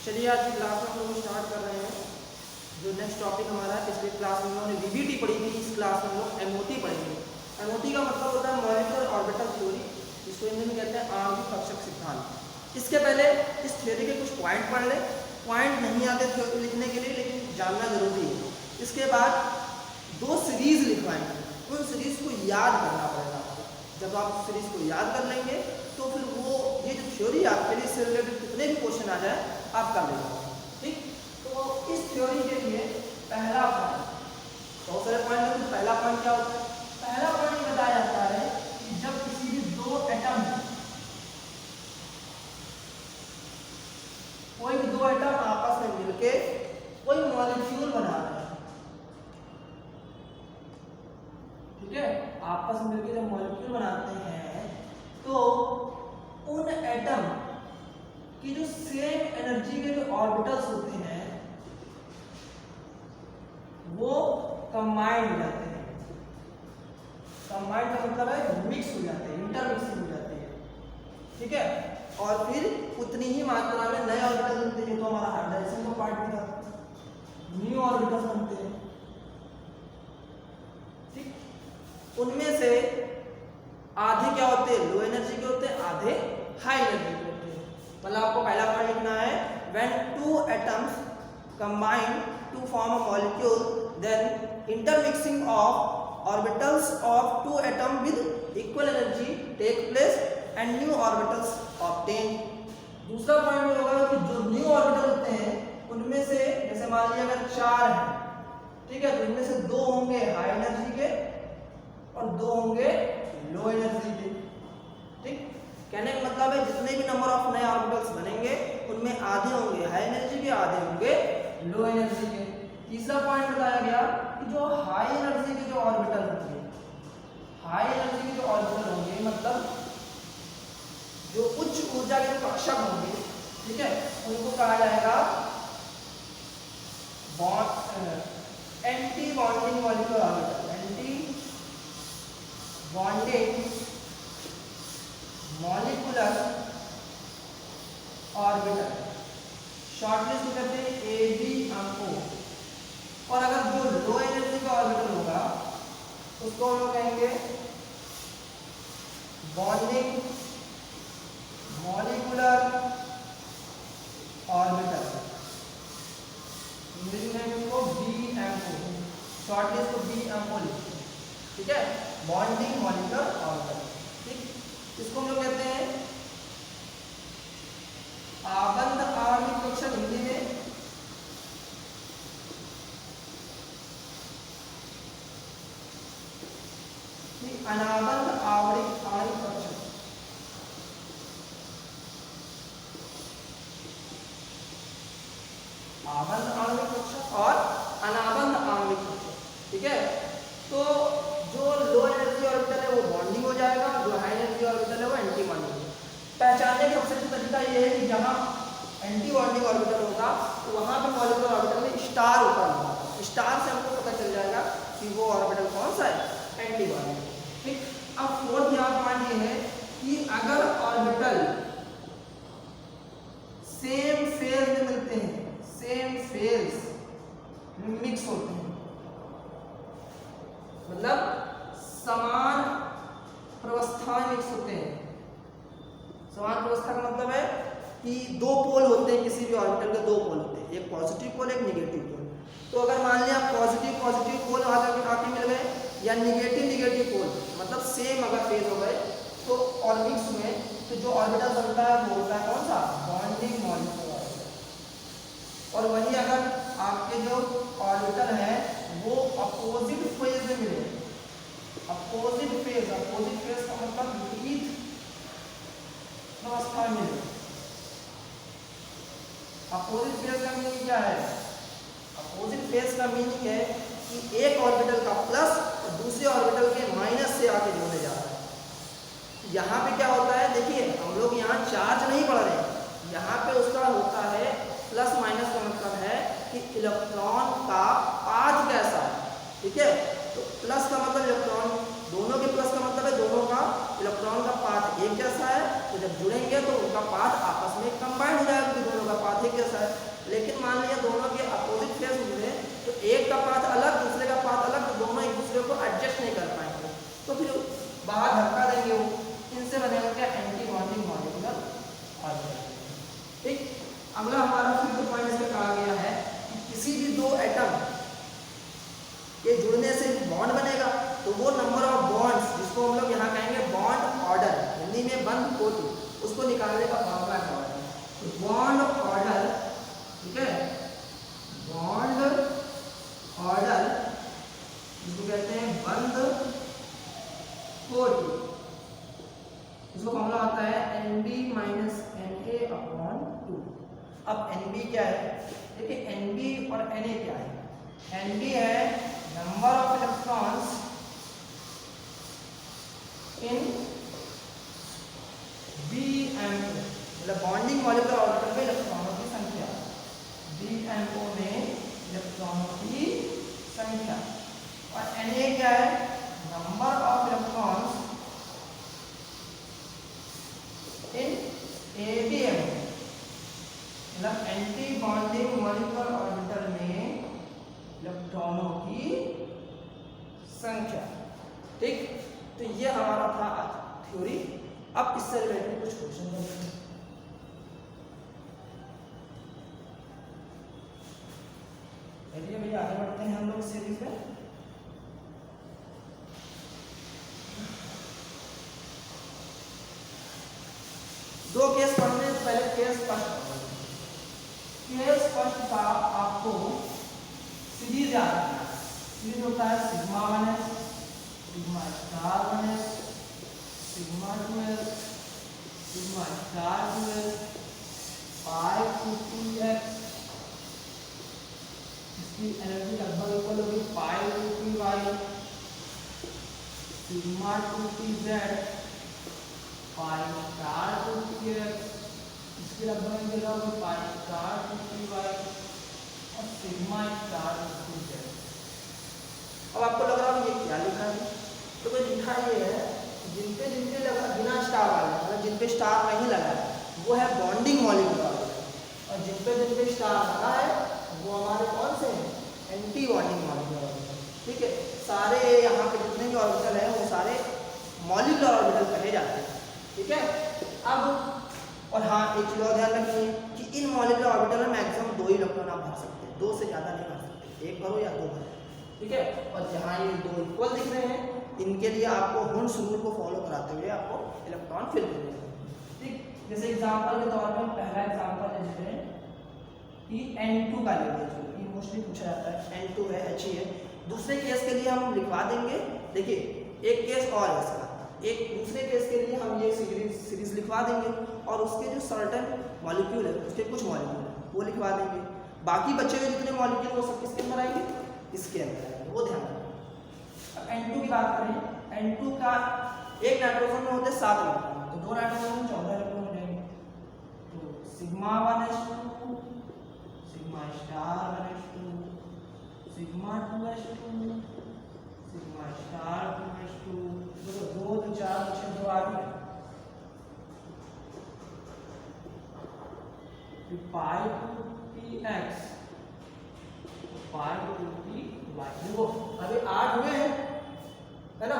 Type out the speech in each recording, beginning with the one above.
चलिए आज की क्लास में हम लोग स्टार्ट कर रहे हैं। जो नेक्स्ट टॉपिक हमारा है, पिछली क्लास में हमने वीबीटी पढ़ी थी, इस क्लास में हम लोग एमओटी पढ़ेंगे। एमओटी का मतलब होता है मॉलिक्यूलर ऑर्बिटल थ्योरी, जिसको हिंदी में कहते हैं आणविक कक्षक सिद्धांत। इसके पहले इस थ्योरी के कुछ पॉइंट पढ़ ले। पॉइंट नहीं आते थ्योरी लिखने के लिए, लेकिन जानना जरूरी है। इसके बाद दो सीरीज लिखवाएंगे, उन सीरीज को याद करना पड़ेगा आपको। जब आप सीरीज को याद कर लेंगे तो फिर वो ये जो थ्योरी आपके लिए इससे रिलेटेड कितने भी क्वेश्चन आ जाए आप कर लेंगे। ठीक, तो इस थ्योरी के लिए पहला पॉइंट, बहुत सारे पॉइंट में पहला पॉइंट क्या होता है? पहला पॉइंट बताया जाता है कि जब किसी भी दो एटम, कोई भी दो एटम आपस में मिलके कोई मॉलिक्यूल बना रहे हैं, ठीक है, आपस में मिलकर जब मॉलिक्यूल बनाते हैं तो उन एटम की जो सेम एनर्जी के जो ऑर्बिटल्स होते हैं वो कंबाइंड हो जाते हैं। कंबाइंड का मतलब है मिक्स हो जाते हैं, इंटरमिक्सिंग हो जाते हैं, ठीक है। और फिर उतनी ही मात्रा में नए ऑर्बिटल बनते हैं। तो हमारा हाइड्रोजन का पार्ट भी था, न्यू ऑर्बिटल्स बनते हैं, ठीक। उनमें से आधे क्या होते हैं? लो एनर्जी के होते हैं, आधे हाई एनर्जी के होते हैं। मतलब आपको पहला पॉइंट लिखना है, when two atoms combine to form a molecule then intermixing of orbitals of two atom with equal energy take place and new orbitals obtain. दूसरा पॉइंट होगा कि जो न्यू ऑर्बिटल होते हैं उनमें से, जैसे मान लीजिए अगर 4 है, ठीक है, तो इनमें से 2 होंगे हाई एनर्जी के और 2 होंगे लो एनर्जी के, ठीक। कहने का मतलब है जितने भी नंबर ऑफ नए ऑर्बिटल्स बनेंगे उनमें आधे होंगे हाई एनर्जी के, आधे होंगे लो एनर्जी के। तीसरा पॉइंट बताया गया कि जो हाई एनर्जी के जो ऑर्बिटल होंगे, हाई एनर्जी के जो ऑर्बिटल होंगे मतलब जो उच्च ऊर्जा के जो कक्षक होंगे, ठीक है, उनको कहा जाएगा anti bonding molecular orbital, anti bonding molecular orbital, shortlist में कहते हैं ABMO। और अगर जो लो एनर्जी का ऑर्बिटल होगा उसको हम लोग कहेंगे बॉन्डिंग मॉलिक्यूलर ऑर्बिटल, इंग्लिश में इसको BMO, शॉर्टलिस्ट को BMO लिखते हैं, ठीक है, बॉन्डिंग मॉलिक्यूलर ऑर्बिटल, ठीक। इसको हम लोग कहते हैं आबंध आणविक कक्षक, हिंदी में अनाबंध आणविक कक्षक, आबंध आणविक कक्षक और अनाबंध आणविक कक्षक, ठीक है। तो जो लो एनर्जी ऑर्बिटल है वो बॉन्डिंग हो जाएगा, जो हाई एनर्जी ऑर्बिटल है वो एंटी बॉन्डिंग। पहचानने का सबसे अच्छा तरीका ये है कि जहां एंटी बॉन्डिंग ऑर्बिटल होगा तो वहां पर मॉलिक्यूलर ऑर्बिटल में स्टार ऊपर होगा, स्टार से हमको पता चल जाएगा कि वो ऑर्बिटल कौन सा है, एंटी बॉन्डिंग, ठीक। अब फोर्थ यहाँ पॉइंट ये है कि अगर ऑर्बिटल सेम फेज में मिलते हैं, सेम फेज में मिक्स होते हैं, मतलब समान प्रवस्था में मिक्स होते हैं। समान प्रवस्था का मतलब है कि दो पोल होते हैं, किसी भी ऑर्बिटल के दो पोल होते हैं, एक पॉजिटिव पोल एक निगेटिव पोल। तो अगर मान लिया पॉजिटिव पोल आके मिल गए या निगेटिव पोल, मतलब सेम अगर फेज हो गए तो और मिक्स हुए, तो जो ऑर्बिटल बनता है वो होता है कौन सा, बॉन्डिंग मॉलिक्यूलर ऑर्बिटल। और वही अगर आपके जो ऑर्बिटल है वो अपोजिट फेज में मिले, अपोजिट फेज का मतलब विपरीत अवस्था में। अपोजिट फेज का मीनिंग क्या है? अपोजिट फेज का मीनिंग है कि एक ऑर्बिटल का प्लस और दूसरे ऑर्बिटल के माइनस से आके जुड़ने जा रहा है। यहाँ पे क्या होता है, देखिए हम लोग यहाँ चार्ज नहीं पढ़ रहे हैं, यहाँ पे उसका होता है प्लस माइनस का मतलब है कि इलेक्ट्रॉन का पाथ कैसा है, ठीक है। तो प्लस का मतलब इलेक्ट्रॉन, दोनों के प्लस का मतलब है दोनों का इलेक्ट्रॉन का पाथ एक जैसा है, तो जब जुड़ेंगे तो उनका पाथ आपस में कंबाइन हो जाएगा, दोनों का पाथ एक भी ऐसा है, लेकिन मान लिया दोनों के अपोजिट फेस मिले तो एक का पाथ अलग दूसरे का पाथ अलग, तो दोनों एक दूसरे को एडजस्ट नहीं कर पाएंगे, तो फिर बाहर धक्का देंगे वो, इनसे बनेगा क्या एंटी बॉन्डिंग मॉलिक्यूलर ऑर्बिटल। ठीक, अगला हमारा फिफ्थ पॉइंट इसमें कहा गया है कि किसी भी दो एटम के जुड़ने से बॉन्ड बनेगा, तो वो नंबर ऑफ बॉन्ड्स जिसको हम लोग यहाँ कहेंगे बॉन्ड ऑर्डर, हिंदी में बंद कोटि, उसको निकालने का फॉर्मूला क्या होगा, तो बॉन्ड ऑर्डर, ठीक है, बॉन्ड ऑर्डर जिसको कहते हैं बंद कोटि, इसको फॉर्मूला आता है NB माइनस Na अपॉन 2। अब NB क्या है, देखिए NB और Na क्या है, NB है number of electrons in BMO, मतलब बॉन्डिंग मॉलिक्यूलर ऑर्बिटल में इलेक्ट्रॉनों की संख्या, BMO में इलेक्ट्रॉनों की संख्या, और Na क्या है number of electrons in ABM, मतलब एंटी बॉन्डिंग मॉलिक्यूलर ऑर्बिटल में इलेक्ट्रॉनों की संख्या। ठीक, तो ये हमारा था थ्योरी। अब इससे रिलेटेड कुछ क्वेश्चन करते हैं। चलिए भैया आगे बढ़ते हैं हम लोग इस सीरीज में। दो केस पढ़ने से पहले केस फर्स्ट का आपको सीरीज याद रखना है। सीरीज होता है sigma 1s, sigma star 1s, sigma 2s, sigma star 2s, पाई 2x, इसकी एनर्जी लगभग इक्वल होगी पाई 2y, sigma 2z, pi star 2x, इसकी लगभग मिलेगा पाई स्टार 2y और सिग्मा स्टार 2z। अब आपको लग रहा है ये क्या लिखा है, तो कोई लिखा ये है जिनपे जिनपे लगा बिना स्टार वाले, मतलब जिनपे स्टार नहीं लगा है वो है बॉन्डिंग मॉलिक्यूलर, और जिनपे स्टार लगा है वो हमारे कौन से हैं, एंटी बॉन्डिंग मॉलिक्यूलर। ठीक है, सारे यहाँ पे जितने भी ऑर्बिटल हैं वो सारे मॉलिक्यूलर ऑर्बिटल कहे जाते हैं। ठीक है, अब और हाँ एक चीज और ध्यान रखिए कि इन मॉलिक्यूलर ऑर्बिटल में मैक्सिमम 2 ही इलेक्ट्रॉन आप भर सकते हैं, 2 से ज़्यादा नहीं भर सकते, 1 भरो या 2 भरो। ठीक है, और जहाँ ये 2 इक्वल दिख रहे हैं इनके लिए आपको हुंस रूल को फॉलो कराते हुए आपको इलेक्ट्रॉन फिल करने हैं। ठीक, जैसे एग्जाम्पल के तौर पर पहला एग्जाम्पल है जैसे कि N2 का ले लीजिए, ये मोस्टली पूछा जाता है, N2 है He है। दूसरे केस के लिए हम लिखवा देंगे, देखिए एक केस और है इसका, एक दूसरे केस के लिए हम ये सीरीज लिखवा देंगे और उसके जो सर्टेन मॉलिक्यूल है उसके कुछ मॉलिक्यूल है वो लिखवा देंगे, बाकी बचे हुए जितने मॉलिक्यूल वो सब किसके अंदर आएंगे, इसके अंदर आएंगे, वो ध्यान रखना। अब N2 की बात करें, N2 का एक नाइट्रोजन में होते 7 इलेक्ट्रॉन, तो 2 नाइट्रोजन में 14 इलेक्ट्रॉन हो जाएंगे, तो sigma 1s2, sigma star 1s2, sigma 2s2, sigma star 2s2, 2 2 4 6 2 8 है, पाई 2px, पाई 2py, देखो अभी 8 हुए हैं है ना,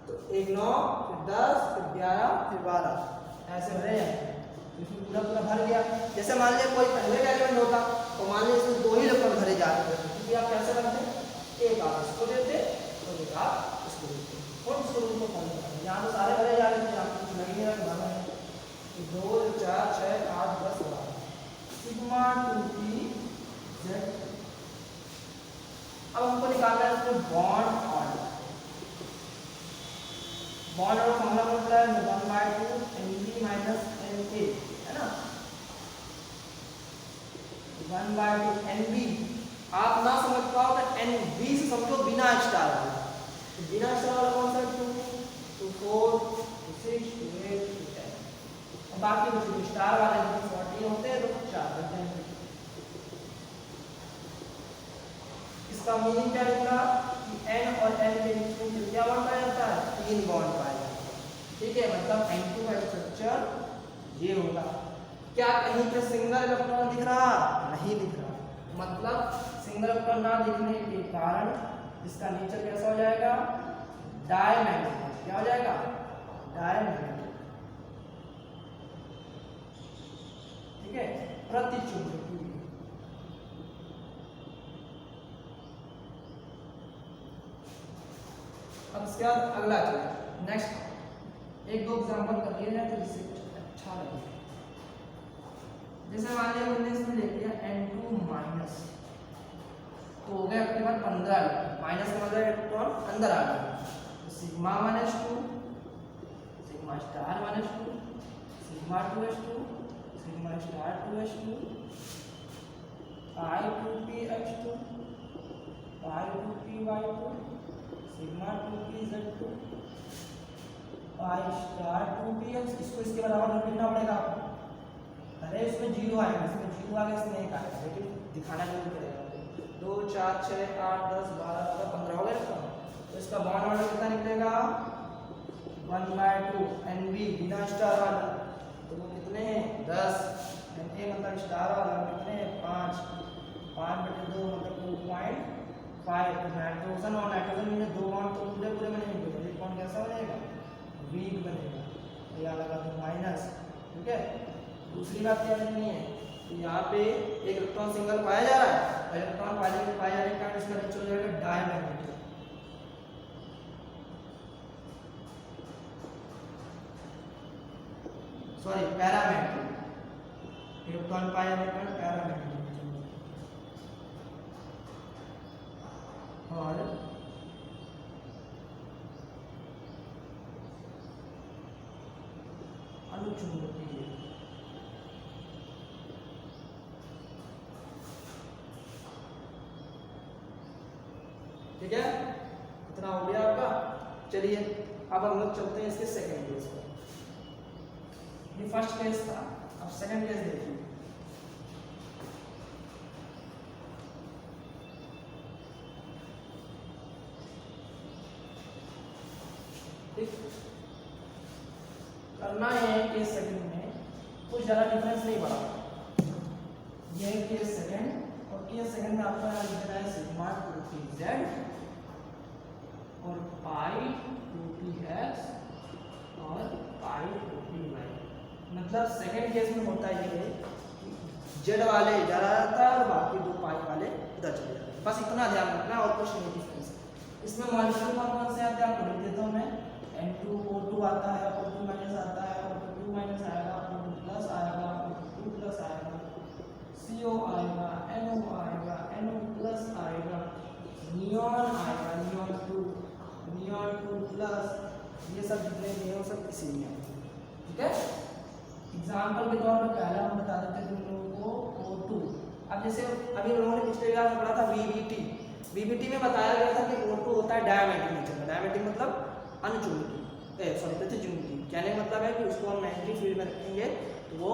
तो 1 9 फिर 10 फिर 11 फिर 12 ऐसे भरे हैं, इसमें पूरा पूरा भर गया। जैसे मान लिया कोई पहले का एलिमेंट होता तो मान लिया इसमें 2 ही इलेक्ट्रॉन भरे जा रहे थे, क्योंकि आप कैसे करते हैं, एक आप इसको देते और एक आप इसको देते, और इसको रूल को फॉलो करते हैं। यहाँ तो सारे भरे जा रहे थे, यहाँ कुछ नहीं है भरना है, 2 4 6 8 10 12 सिग्मा 2pz। अब हमको निकालना है इसमें bond order. Bond order formula होता है 1/2 Nb माइनस Na, है ना, 1/2 Nb। आप ना समझ पाओ तो Nb से समझो बिना स्टार वाला, तो बिना स्टार वाला कौन सा, 2 4 6 8 10, बाकी बचे स्टार वाले 14 होते हैं तो 4 करते हैं। इसका मीनिंग क्या निकला कि N और N के बीच में क्या बॉन्ड पाया जाता है, 3 बॉन्ड पाया जाता है। ठीक है, मतलब N2 का स्ट्रक्चर ये होगा, क्या कहीं पे सिंगल इलेक्ट्रॉन दिख रहा? नहीं दिख रहा। मतलब सिंगल इलेक्ट्रॉन ना दिखने के कारण इसका नेचर कैसा हो जाएगा? डायमैग्नेटिक। क्या हो जाएगा? डायमैग्नेटिक। ठीक है, प्रतिचुंबकीय। अब इसके बाद अगला चलिए नेक्स्ट एक दो एग्जांपल कर लिए जाए तो जिससे कुछ अच्छा लगे। जैसे मान लिया मैंने इसमें ले लिया N2 माइनस, तो हो गया आपके पास 15 माइनस का मतलब इलेक्ट्रॉन अंदर आ गया। तो sigma -2, sigma star -2, sigma 2s2, sigma star 2s2, I2px2, I2py2, sigma 2pz2, I star 2px। इसको इसके बराबर लिखना पड़ेगा आपको। अरे इसमें 0 आएगा, इसमें 0 आ गया, इसमें 1 आएगा, लेकिन दिखाना जरूर पड़ेगा। 2 4 6 8 10 12 15 हो गया। तो इसका बॉन्ड ऑर्डर कितना निकलेगा? 1/2 Nb बिना स्टार वाला, तो वो कितने हैं? 10। Na मतलब स्टार वाला कितने हैं? 5। 5/2 मतलब 2.5। तो नाइट्रोजन और नाइट्रोजन में 2 बॉन्ड तो पूरे पूरे बनेंगे, तो एक बॉन्ड कैसा बनेगा? वीक बनेगा। तो यहाँ लगा दो माइनस। ठीक है, दूसरी बात क्या करनी है कि यहाँ पे एक इलेक्ट्रॉन सिंगल पाया जा रहा है, इलेक्ट्रॉन पाए जाने के कारण इसका नेचर हो जाएगा डायमैग्नेटिक। Sorry paramagnetic. इलेक्ट्रॉन पाए जाने के कारण पैरामैग्नेटिक और अनुचुंबकीय। ठीक है, इतना हो गया आपका। चलिए अब हम लोग चलते हैं इसके सेकंड केस पर। ये फर्स्ट केस था, अब सेकंड केस देखिए। करना है केस सेकंड में कुछ ज़्यादा डिफरेंस नहीं पड़ा। यह केस सेकंड और केस सेकंड में आपको यहाँ लिखना है सिग्मा 2pz और पाई 2px और पाई 2py। मतलब सेकंड केस में होता ये है कि जेड वाले इधर आ जाता है और बाकी 2 पाई वाले इधर चले जाते हैं। बस इतना ध्यान रखना और कुछ नहीं डिफरेंस। इसमें मॉलिक्यूल कौन से आते हैं आपको लिख देता हूँ मैं। N2O2 आता है, O2 माइनस आता है, O2 माइनस आएगा, O2 प्लस आएगा, O2 प्लस आएगा, CO आएगा, NO आएगा, NO प्लस आएगा, नियॉन आएगा, नियॉन 2 प्लस। ये सब जितने भी हैं वो सब इसी में आएंगे। ठीक है, एग्जाम्पल के तौर पर पहला हम बता देते हैं तुम लोगों को O2। अब जैसे अभी हम लोगों ने पिछले क्लास में पढ़ा था VBT में बताया गया था कि O2 होता है डायमैग्नेटिक नेचर का। डायमैग्नेटिक मतलब अनुचुंबकीय, सॉरी प्रतिचुंबकीय। कहने का मतलब है कि उसको हम मैग्नेटिक फील्ड में रखेंगे तो वो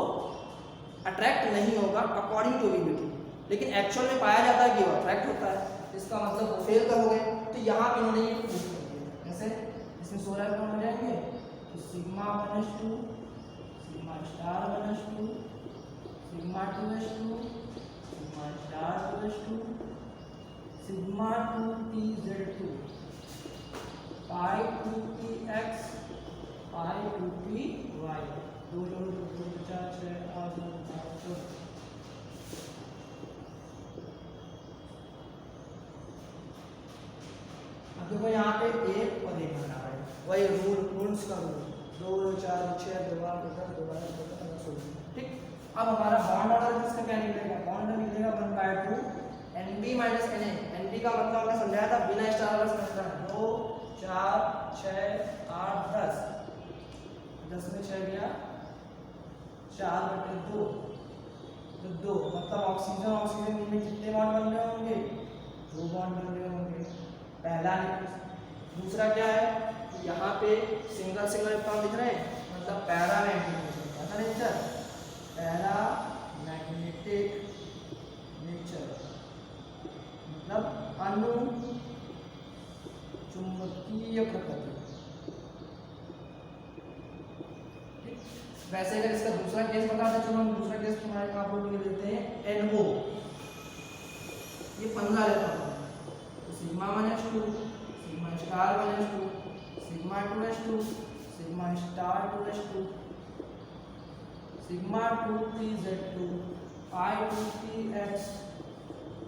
अट्रैक्ट नहीं होगा अकॉर्डिंग टू VBT, लेकिन एक्चुअल में पाया जाता है कि वो अट्रैक्ट होता है। इसका मतलब वो फेल करोगे। तो यहाँ पे उन्होंने ये प्रूफ कर दिया। जैसे इसमें 16 इलेक्ट्रॉन हो जाएंगे तो sigma 1s2, sigma star 1s2, sigma 2s2, sigma star 2s2, sigma 2pz2, पाई 2px, पाई 2py। 2 जोड़ो 2 4 6 8 9 10। अब देखो यहाँ पे एक और एक बना है, वही रूल्स का रूल 2 4 6 2 8 10 2 12 13 16। ठीक, अब हमारा बॉन्ड ऑर्डर किसका क्या निकलेगा? बॉन्ड ऑर्डर निकलेगा 1/2 Nb माइनस Na। Nb का मतलब हमने समझाया था बिना स्टार वाला समझना। 2 4 6 8 10। 10 में 6 गया 4/2। तो 2 मतलब ऑक्सीजन में कितने बॉन्ड बन रहे होंगे? 2 बॉन्ड बन रहे होंगे। पहला। दूसरा क्या है? यहाँ पे सिंगल इलेक्ट्रॉन दिख रहे हैं, मतलब पैरामैग्नेटिक नेचर। पैरामैग्नेटिक नेचर मतलब अणु चुंबकीय प्रकृति। वैसे अगर इसका दूसरा केस बता दें, चलो हम दूसरा तुम्हारे आप लोग लिख देते हैं NO, ये 15 इलेक्ट्रॉन है। तो sigma 1s2, sigma star 1s2, sigma 2s2, sigma star 2s2, sigma 2pz2, pi 2px,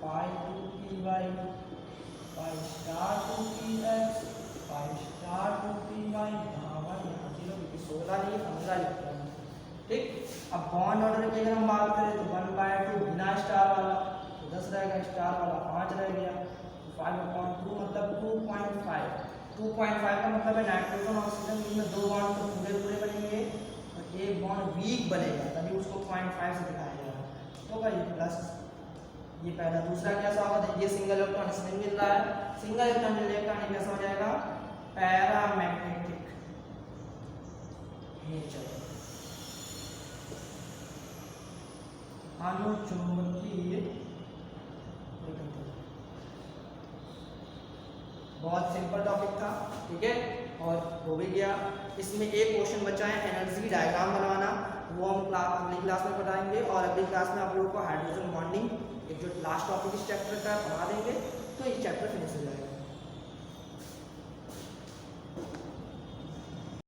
pi 2py, pi star 2px, pi star 2py। यहाँ पर यहाँ 0 क्योंकि 16 नहीं 15 इलेक्ट्रॉन है, ठीक। अब बॉन्ड ऑर्डर की अगर हम बात करें तो 1/2 बिना स्टार वाला तो 10 रहेगा, स्टार वाला 5 रह गया, 5/2 मतलब 2.5 का मतलब है नाइट्रोजन ऑक्सीजन में 2 बॉन्ड तो पूरे पूरे बनेंगे और एक बॉन्ड वीक बनेगा, तभी उसको 0.5 से दिखाया जाएगा। तो भाई प्लस ये पहला। दूसरा कैसा होगा, देखिए सिंगल इलेक्ट्रॉन इसमें मिल रहा है, सिंगल इलेक्ट्रॉन मिलने का कारण कैसा हो जाएगा, पैरामैग्नेटिक नेचर, अनुचुंबकीय। बहुत सिंपल टॉपिक था, ठीक है, और हो भी गया। इसमें एक क्वेश्चन बचा है एनर्जी डायग्राम बनवाना, वो हम अगली क्लास में बताएंगे। और अगली क्लास में आप लोगों को हाइड्रोजन बॉन्डिंग, एक जो लास्ट टॉपिक इस चैप्टर का पढ़ा देंगे, तो ये चैप्टर फिनिश हो जाएगा।